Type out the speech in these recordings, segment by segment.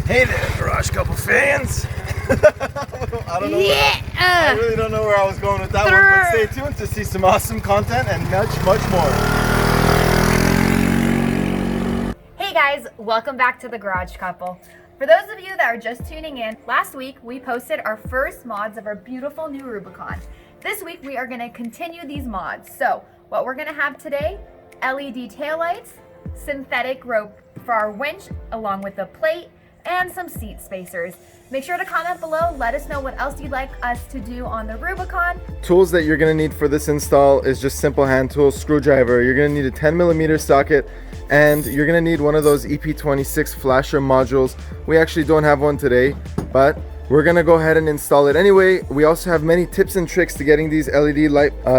Hey there, Garage Couple fans! I don't know. I really don't know where I was going with that one, but stay tuned to see some awesome content and much more. Hey guys, welcome back to the Garage Couple. For those of you that are just tuning in, last week we posted our first mods of our beautiful new Rubicon. This week we are going to continue these mods. So what we're going to have today, LED taillights, synthetic rope for our winch along with the plate, and some seat spacers. Make sure to comment below, let us know what else you'd like us to do on the Rubicon. Tools that you're going to need for this install is just simple hand tools, screwdriver. You're going to need a 10mm socket, and you're going to need one of those EP26 flasher modules. We actually don't have one today, but we're going to go ahead and install it anyway. We also have many tips and tricks to getting these LED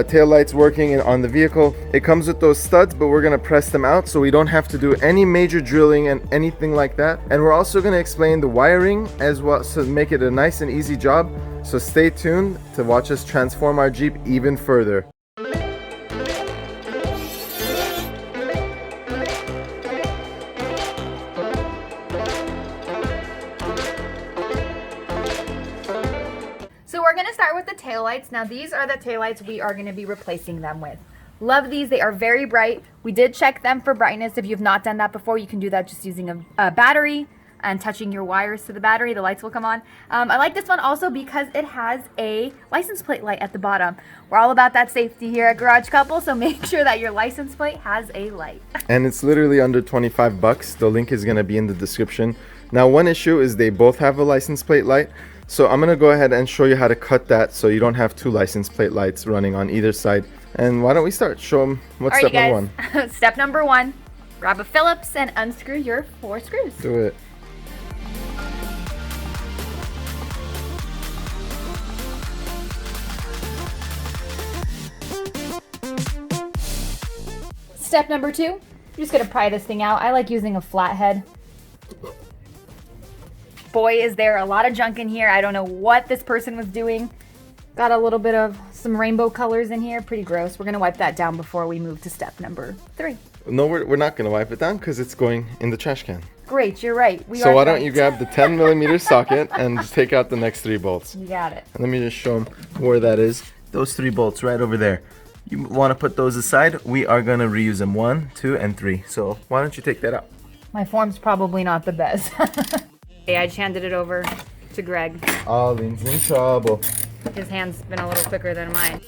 tail lights working on the vehicle. It comes with those studs, but we're going to press them out so we don't have to do any major drilling and anything like that. And we're also going to explain the wiring as well, so make it a nice and easy job. So stay tuned to watch us transform our Jeep even further. So we're going to start with the taillights. Now these are the taillights we are going to be replacing them with. Love these. They are very bright. We did check them for brightness. If you've not done that before, you can do that just using a battery and touching your wires to the battery. The lights will come on. I like this one also because it has a license plate light at the bottom. We're all about that safety here at Garage Couple, so make sure that your license plate has a light. And it's literally under 25 bucks. The link is going to be in the description. Now, one issue is they both have a license plate light. So I'm going to go ahead and show you how to cut that so you don't have two license plate lights running on either side. And why don't we start? Show them what's step number one. Step number one, grab a Phillips and unscrew your 4 screws. Do it. Step number two, you're just going to pry this thing out. I like using a flathead. Boy, is there a lot of junk in here. I don't know what this person was doing. Got a little bit of some rainbow colors in here. Pretty gross. We're going to wipe that down before we move to step number 3. No, we're not going to wipe it down because it's going in the trash can. Great, you're right. So why don't you grab the 10mm socket and just take out the next 3 bolts. You got it. And let me just show them where that is. Those 3 bolts right over there. You want to put those aside. We are going to reuse them 1, 2, and 3. So why don't you take that out? My form's probably not the best. Okay, I just handed it over to Greg. Alleen's in trouble. His hand's been a little quicker than mine.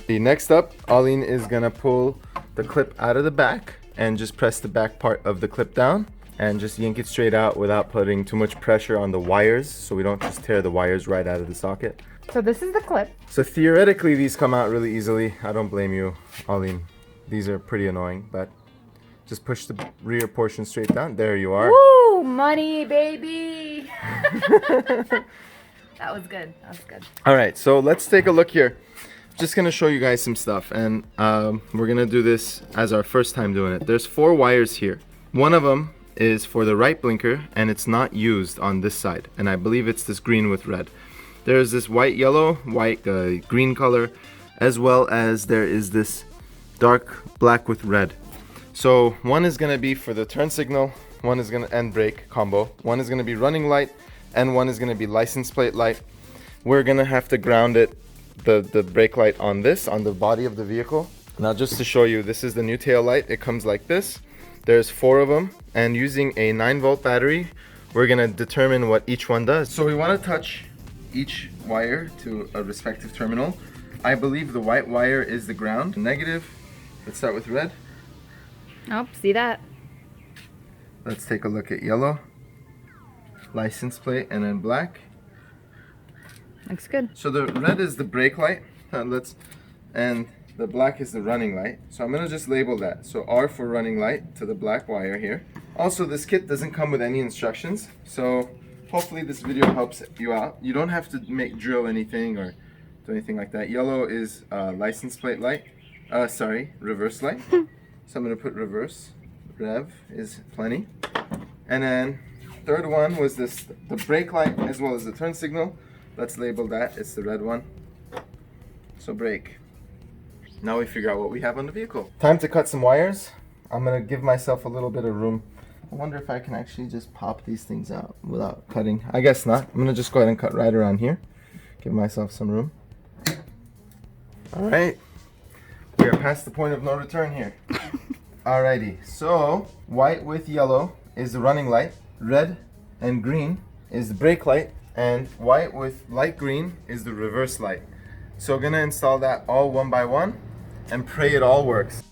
Next up, Alleen is gonna pull the clip out of the back and just press the back part of the clip down and just yank it straight out without putting too much pressure on the wires so we don't just tear the wires right out of the socket. So this is the clip. So theoretically these come out really easily. I don't blame you, Alleen. These are pretty annoying, but just push the rear portion straight down. There you are. Woo! Money, baby! That was good. That was good. All right, so let's take a look here. Just gonna show you guys some stuff, and we're gonna do this as our first time doing it. There's 4 wires here. One of them is for the right blinker, and it's not used on this side, and I believe it's this green with red. There's this white, yellow, white, green color, as well as there is this dark black with red. So one is going to be for the turn signal, one is going to and brake combo, one is going to be running light, and one is going to be license plate light. We're going to have to ground it, the brake light on the body of the vehicle. Now just to show you, this is the new tail light. It comes like this. There's 4 of them, and using a 9-volt battery, we're going to determine what each one does. So we want to touch each wire to a respective terminal. I believe the white wire is the ground. Negative. Let's start with red. Oh, see that? Let's take a look at yellow, license plate, and then black. Looks good. So the red is the brake light, and the black is the running light. So I'm gonna just label that. So R for running light to the black wire here. Also, this kit doesn't come with any instructions, so hopefully this video helps you out. You don't have to drill anything or do anything like that. Yellow is license plate light. Reverse light. So I'm going to put reverse. Rev is plenty. And then third one was the brake light as well as the turn signal. Let's label that. It's the red one. So brake. Now we figure out what we have on the vehicle. Time to cut some wires. I'm gonna give myself a little bit of room. I wonder if I can actually just pop these things out without cutting. I guess not. I'm gonna just go ahead and cut right around here. Give myself some room. All right, we are past the point of no return here. Alrighty, so white with yellow is the running light, red and green is the brake light, and white with light green is the reverse light. So we're gonna install that all one by one and pray it all works.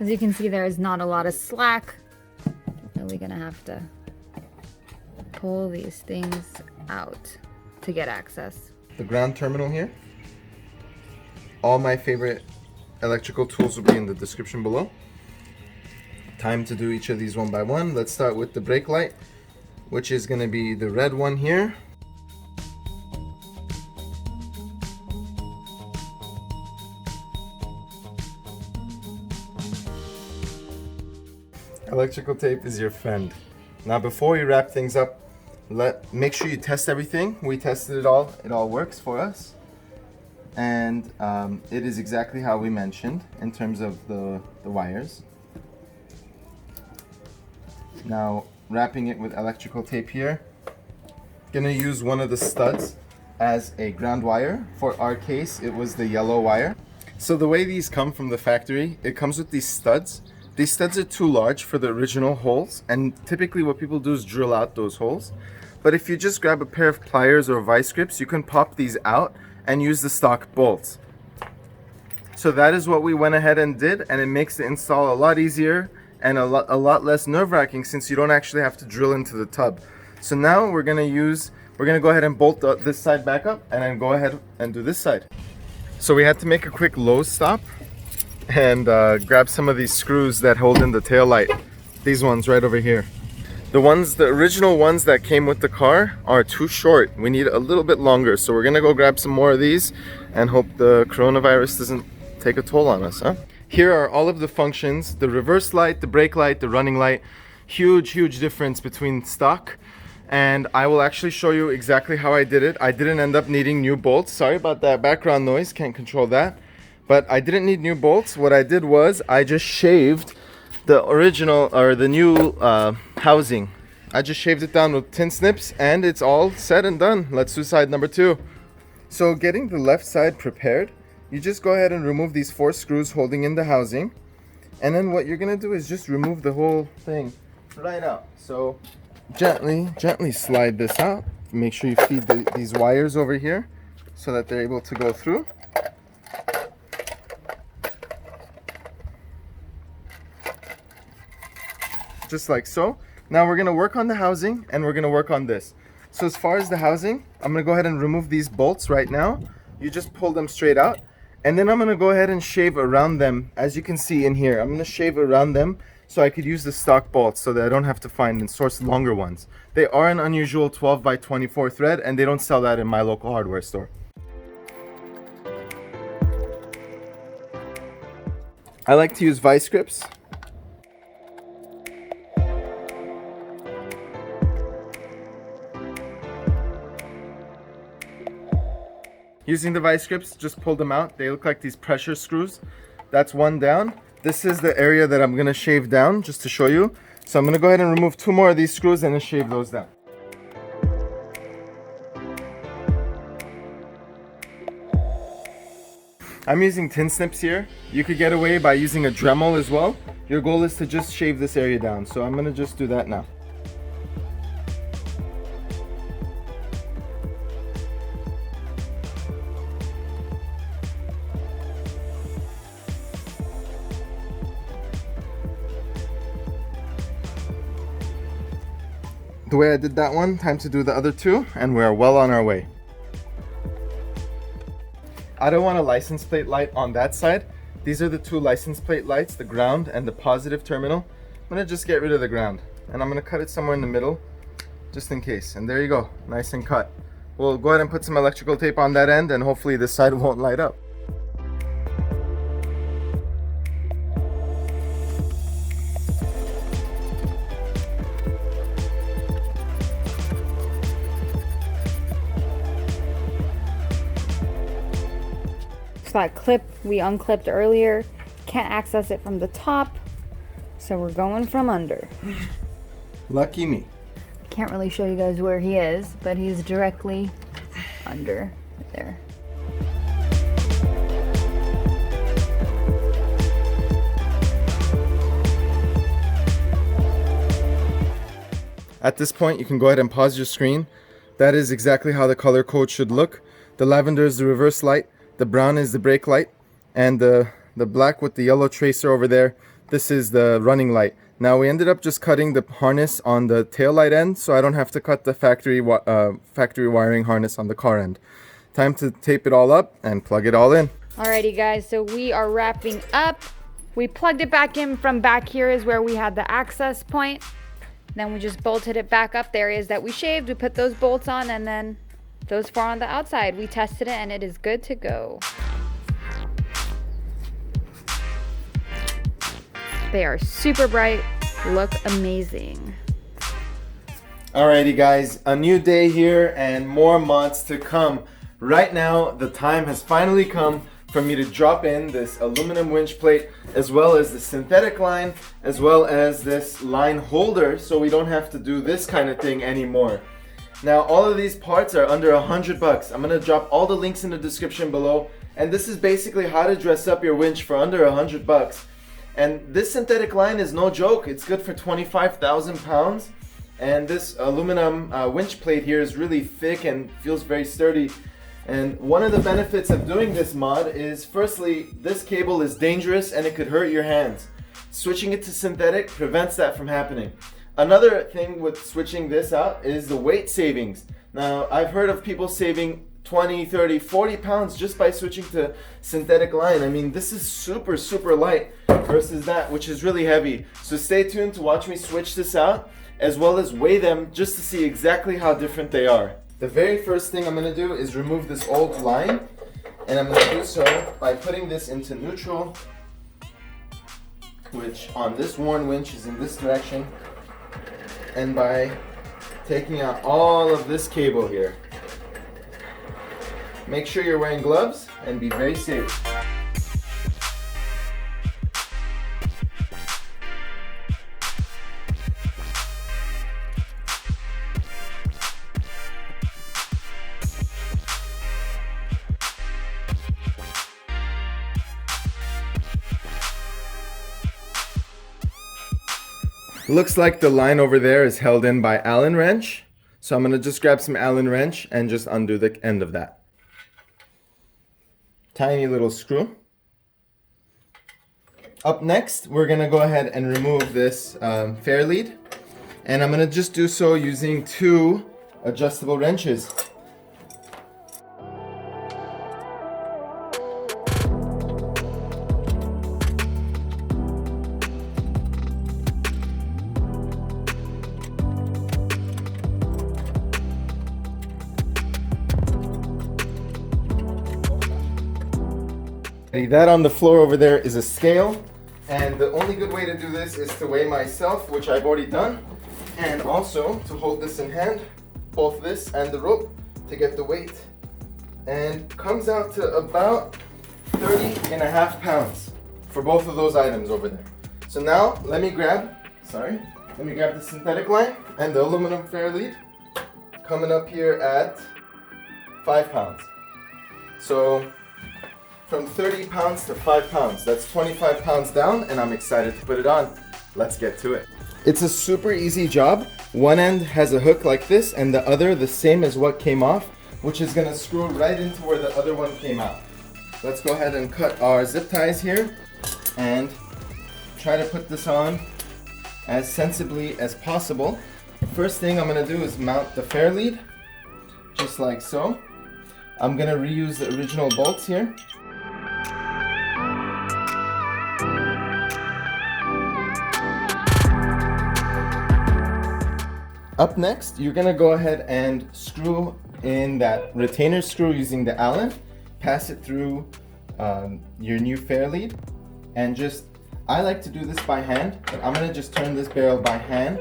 As you can see, there is not a lot of slack. Really gonna have to pull these things out to get access. The ground terminal here. All my favorite electrical tools will be in the description below. Time to do each of these one by one. Let's start with the brake light, which is gonna be the red one here. Electrical tape is your friend. Now before we wrap things up, make sure you test everything. We tested it all works for us. And it is exactly how we mentioned in terms of the wires. Now wrapping it with electrical tape here. Gonna use one of the studs as a ground wire. For our case, it was the yellow wire. So the way these come from the factory, it comes with these studs. These studs are too large for the original holes, and typically what people do is drill out those holes. But if you just grab a pair of pliers or vice grips, you can pop these out and use the stock bolts. So that is what we went ahead and did, and it makes the install a lot easier and a lot less nerve-wracking since you don't actually have to drill into the tub. So now we're gonna go ahead and bolt this side back up and then go ahead and do this side. So we had to make a quick Lowe's stop and grab some of these screws that hold in the tail light. These ones right over here. The original ones that came with the car are too short. We need a little bit longer, so we're gonna go grab some more of these and hope the coronavirus doesn't take a toll on us, huh? Here are all of the functions: the reverse light, the brake light, the running light. Huge difference between stock. And I will actually show you exactly how I did it. I didn't end up needing new bolts. Sorry about that background noise, can't control that. But I didn't need new bolts. What I did was I just shaved the original or the new housing. I just shaved it down with tin snips and it's all said and done. Let's do side number 2. So getting the left side prepared, you just go ahead and remove these 4 screws holding in the housing. And then what you're gonna do is just remove the whole thing right out. So gently slide this out. Make sure you feed these wires over here so that they're able to go through. Just like so. Now we're gonna work on the housing and we're gonna work on this. So as far as the housing, I'm gonna go ahead and remove these bolts right now. You just pull them straight out, and then I'm gonna go ahead and shave around them. As you can see in here, I'm gonna shave around them so I could use the stock bolts so that I don't have to find and source longer ones. They are an unusual 12 by 24 thread, and they don't sell that in my local hardware store. I like to use vice grips. Using the vice grips, just pull them out. They look like these pressure screws. That's one down. This is the area that I'm gonna shave down just to show you. So I'm gonna go ahead and remove 2 more of these screws and then shave those down. I'm using tin snips here. You could get away by using a Dremel as well. Your goal is to just shave this area down. So I'm gonna just do that now. The way I did that one, time to do the other 2, and we are well on our way. I don't want a license plate light on that side. These are the 2 license plate lights, the ground and the positive terminal. I'm gonna just get rid of the ground, and I'm gonna cut it somewhere in the middle, just in case. And there you go, nice and cut. We'll go ahead and put some electrical tape on that end, and hopefully this side won't light up. that clip we unclipped earlier. Can't access it from the top, so we're going from under. Lucky me. Can't really show you guys where he is, but he's directly under there. At this point, you can go ahead and pause your screen. That is exactly how the color code should look. The lavender is the reverse light, the brown is the brake light, and the black with the yellow tracer over there, this is the running light. Now we ended up just cutting the harness on the tail light end, so I don't have to cut the factory wiring harness on the car end. Time to tape it all up and plug it all in. Alrighty guys, so we are wrapping up. We plugged it back in from back here is where we had the access point. Then we just bolted it back up the areas that we shaved. We put those bolts on, and then those four on the outside. We tested it and it is good to go. They are super bright, look amazing. Alrighty guys, a new day here and more mods to come. Right now, the time has finally come for me to drop in this aluminum winch plate, as well as the synthetic line, as well as this line holder, so we don't have to do this kind of thing anymore. Now, all of these parts are under $100. I'm gonna drop all the links in the description below, and this is basically how to dress up your winch for under $100. And this synthetic line is no joke. It's good for 25,000 pounds. And this aluminum winch plate here is really thick and feels very sturdy. And one of the benefits of doing this mod is, firstly, this cable is dangerous and it could hurt your hands. Switching it to synthetic prevents that from happening. Another thing with switching this out is the weight savings. Now, I've heard of people saving 20, 30, 40 pounds just by switching to synthetic line. I mean, this is super, super light versus that, which is really heavy. So stay tuned to watch me switch this out, as well as weigh them just to see exactly how different they are. The very first thing I'm gonna do is remove this old line, and I'm gonna do so by putting this into neutral, which on this worn winch is in this direction, and by taking out all of this cable here. Make sure you're wearing gloves and be very safe. Looks like the line over there is held in by Allen wrench. So I'm gonna just grab some Allen wrench and just undo the end of that. Tiny little screw. Up next, we're gonna go ahead and remove this fair lead. And I'm gonna just do so using 2 adjustable wrenches. That on the floor over there is a scale, and the only good way to do this is to weigh myself, which I've already done, and also to hold this in hand, both this and the rope, to get the weight. And comes out to about 30.5 pounds for both of those items over there. So now let me grab the synthetic line and the aluminum fair lead, coming up here at 5 pounds. So from 30 pounds to 5 pounds. That's 25 pounds down, and I'm excited to put it on. Let's get to it. It's a super easy job. One end has a hook like this, and the other the same as what came off, which is gonna screw right into where the other one came out. Let's go ahead and cut our zip ties here and try to put this on as sensibly as possible. First thing I'm gonna do is mount the fair lead, just like so. I'm gonna reuse the original bolts here. Up next, you're gonna go ahead and screw in that retainer screw using the Allen, pass it through your new fair lead, and I like to do this by hand, but I'm gonna just turn this barrel by hand.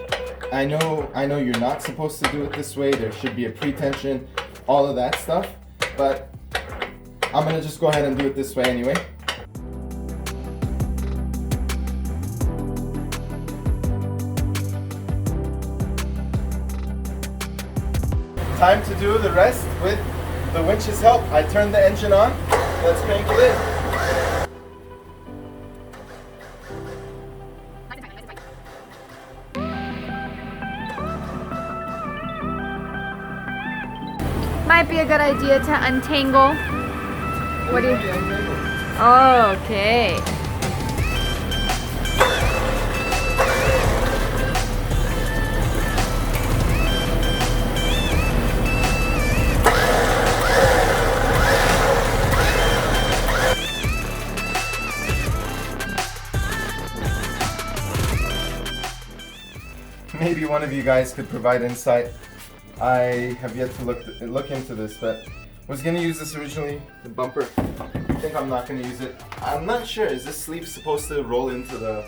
I know you're not supposed to do it this way. There should be a pre-tension, all of that stuff, but I'm gonna just go ahead and do it this way anyway. Time to do the rest with the winch's help. I turned the engine on. Let's crank it in. Might be a good idea to untangle. What do you? Oh, okay. Maybe one of you guys could provide insight. I have yet to look into this, but was gonna use this originally, the bumper. I think I'm not gonna use it. I'm not sure. Is this sleeve supposed to roll into the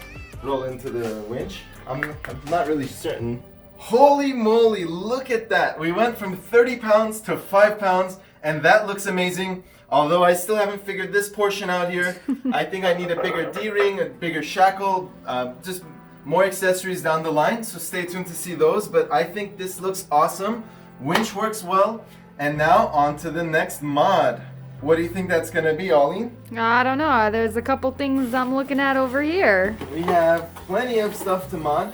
winch? I'm not really certain. Holy moly! Look at that. We went from 30 pounds to 5 pounds, and that looks amazing. Although I still haven't figured this portion out here. I think I need a bigger D-ring, a bigger shackle, just more accessories down the line, so stay tuned to see those, but I think this looks awesome. Winch works well, and now on to the next mod. What do you think that's gonna be, Ollie? I don't know. There's a couple things I'm looking at over here. We have plenty of stuff to mod.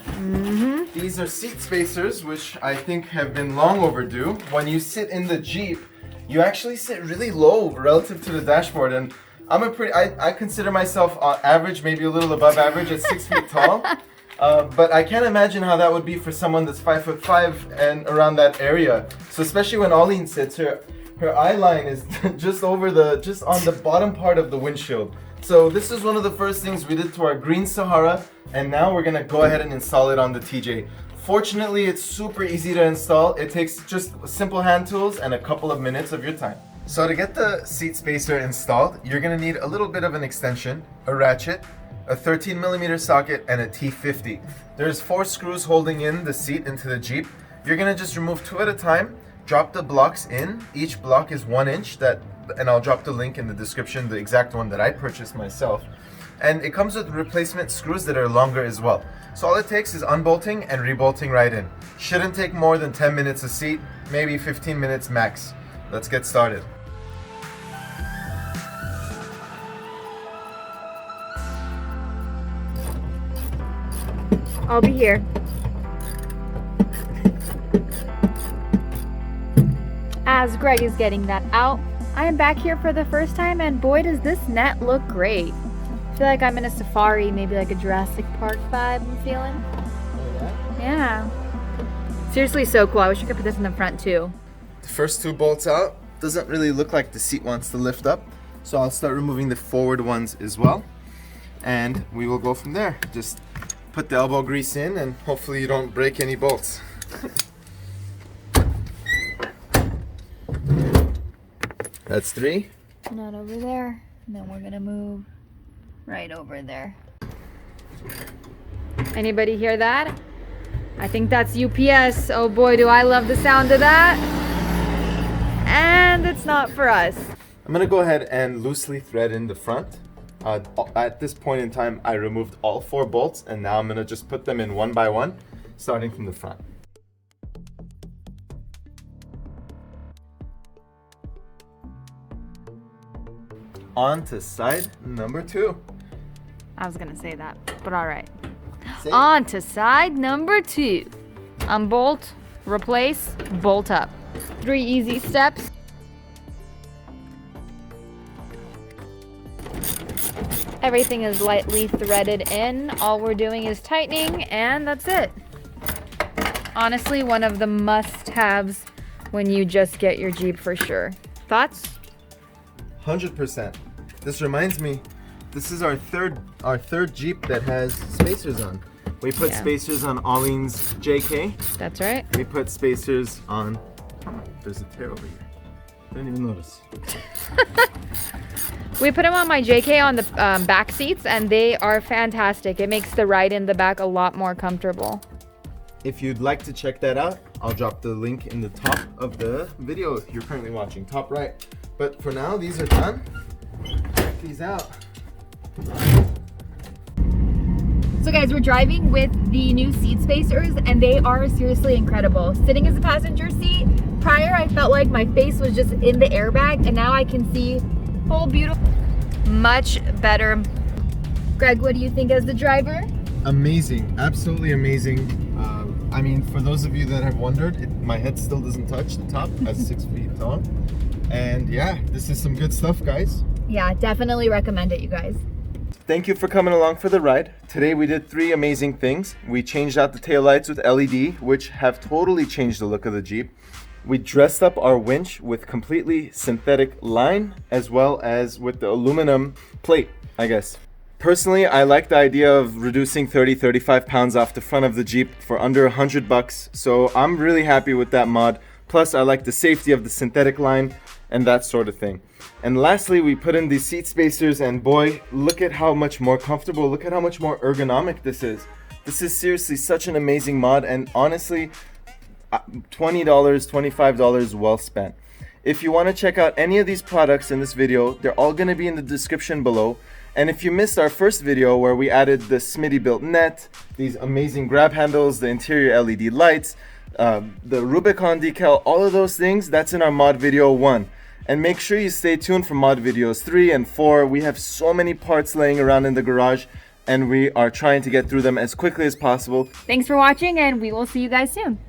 These are seat spacers, which I think have been long overdue. When you sit in the Jeep, you actually sit really low relative to the dashboard, and I consider myself average, maybe a little above average at 6 feet tall. But I can't imagine how that would be for someone that's 5'5" and around that area. So especially when Auline sits, her eye line is just on the bottom part of the windshield. So this is one of the first things we did to our green Sahara, and now we're gonna go ahead and install it on the TJ. Fortunately, it's super easy to install. It takes just simple hand tools and a couple of minutes of your time. So to get the seat spacer installed, you're gonna need a little bit of an extension, a ratchet, a 13mm socket, and a T50. There's 4 screws holding in the seat into the Jeep. You're gonna just remove 2 at a time, drop the blocks in. Each block is 1 inch, and I'll drop the link in the description, the exact one that I purchased myself. And it comes with replacement screws that are longer as well. So all it takes is unbolting and rebolting right in. Shouldn't take more than 10 minutes a seat, maybe 15 minutes max. Let's get started. I'll be here. As Greg is getting that out, I am back here for the first time, and boy does this net look great. I feel like I'm in a safari, maybe like a Jurassic Park vibe I'm feeling. Yeah. Seriously, so cool. I wish I could put this in the front too. The first 2 bolts out. Doesn't really look like the seat wants to lift up, so I'll start removing the forward ones as well, and we will go from there. Just put the elbow grease in, and hopefully you don't break any bolts. That's 3. Not over there. And then we're gonna move right over there. Anybody hear that? I think that's UPS. Oh boy, do I love the sound of that. And it's not for us. I'm gonna go ahead and loosely thread in the front. At this point in time, I removed all 4 bolts, and now I'm gonna just put them in one by one, starting from the front. On to side number 2. I was gonna say that, but all right. Same. On to side number 2. Unbolt, replace, bolt up. 3 easy steps. Everything is lightly threaded in. All we're doing is tightening, and that's it. Honestly, one of the must-haves when you just get your Jeep for sure. Thoughts? 100%. This reminds me, this is our third Jeep that has spacers on. We put spacers on Auline's JK. That's right. We put spacers on. There's a tear over here. Didn't even notice. We put them on my JK on the back seats, and they are fantastic. It makes the ride in the back a lot more comfortable. If you'd like to check that out, I'll drop the link in the top of the video you're currently watching, top right. But for now, these are done. Check these out. So guys, we're driving with the new seat spacers and they are seriously incredible. Sitting as a passenger seat, prior I felt like my face was just in the airbag and now I can see full beautiful, much better. Greg, what do you think as the driver? Amazing, absolutely amazing. I mean, for those of you that have wondered, my head still doesn't touch the top as 6 feet tall. And yeah, this is some good stuff, guys. Yeah, definitely recommend it, you guys. Thank you for coming along for the ride. Today we did 3 amazing things. We changed out the taillights with LED, which have totally changed the look of the Jeep. We dressed up our winch with completely synthetic line, as well as with the aluminum plate, I guess. Personally, I like the idea of reducing 35 pounds off the front of the Jeep for under $100, so I'm really happy with that mod. Plus, I like the safety of the synthetic line and that sort of thing. And lastly, we put in these seat spacers, and boy, look at how much more comfortable, look at how much more ergonomic this is. This is seriously such an amazing mod, and honestly, $20, $25 well spent. If you want to check out any of these products in this video, they're all going to be in the description below. And if you missed our first video where we added the Smitty built net, these amazing grab handles, the interior LED lights, the Rubicon decal, all of those things, that's in our mod video 1. And make sure you stay tuned for mod videos 3 and 4. We have so many parts laying around in the garage and we are trying to get through them as quickly as possible. Thanks for watching and we will see you guys soon.